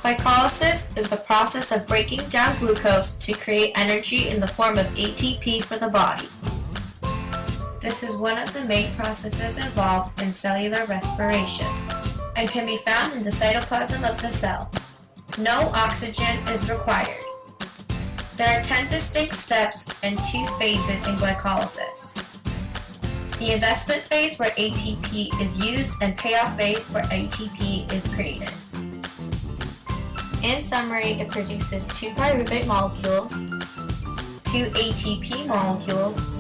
Glycolysis is the process of breaking down glucose to create energy in the form of ATP for the body. This is one of the main processes involved in cellular respiration and can be found in the cytoplasm of the cell. No oxygen is required. There are 10 distinct steps and 2 phases in glycolysis. The investment phase where ATP is used and payoff phase where ATP is created. In summary, it produces 2 pyruvate molecules, 2 ATP molecules,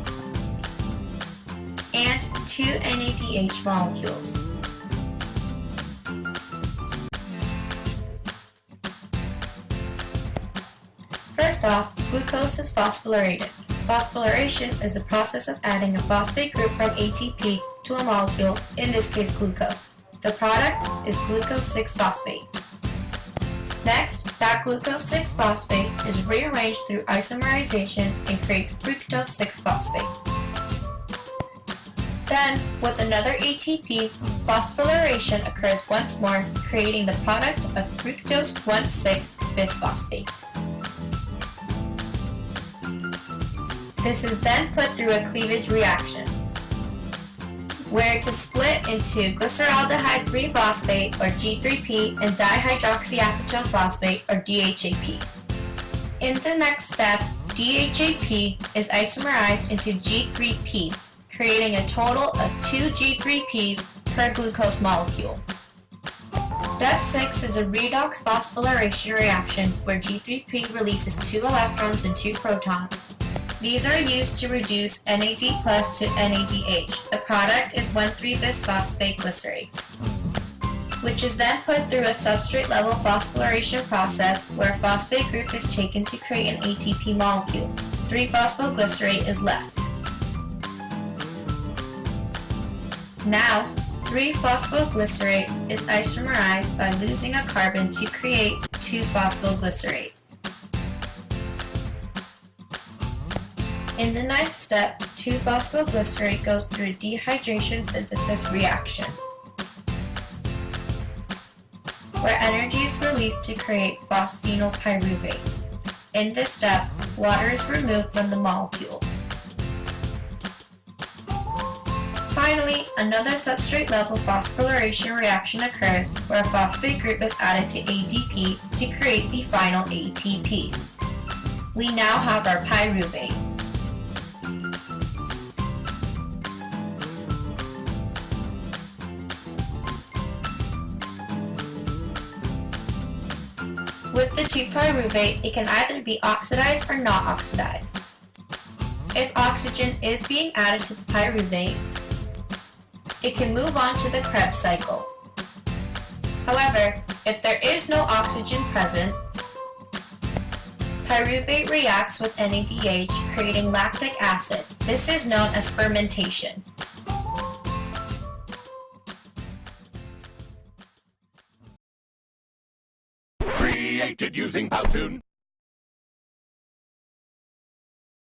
and 2 NADH molecules. First off, glucose is phosphorylated. Phosphorylation is the process of adding a phosphate group from ATP to a molecule, in this case glucose. The product is glucose 6-phosphate. Next, that glucose 6-phosphate is rearranged through isomerization and creates fructose 6-phosphate. Then, with another ATP, phosphorylation occurs once more, creating the product of fructose 1,6-bisphosphate. This is then put through a cleavage reaction, where it is split into glyceraldehyde 3-phosphate, or G3P, and dihydroxyacetone phosphate, or DHAP. In the next step, DHAP is isomerized into G3P, creating a total of 2 G3Ps per glucose molecule. Step 6 is a redox phosphorylation reaction where G3P releases 2 electrons and 2 protons. These are used to reduce NAD+ to NADH. The product is 1,3-bisphosphate glycerate, which is then put through a substrate-level phosphorylation process where a phosphate group is taken to create an ATP molecule. 3-phosphoglycerate is left. Now, 3-phosphoglycerate is isomerized by losing a carbon to create 2-phosphoglycerate. In the ninth step, 2-phosphoglycerate goes through a dehydration synthesis reaction, where energy is released to create phosphenolpyruvate. In this step, water is removed from the molecule. Finally, another substrate-level phosphorylation reaction occurs where a phosphate group is added to ADP to create the final ATP. We now have our pyruvate. With the 2-pyruvate, it can either be oxidized or not oxidized. If oxygen is being added to the pyruvate, it can move on to the Krebs cycle. However, if there is no oxygen present, pyruvate reacts with NADH, creating lactic acid. This is known as fermentation. Created using Powtoon.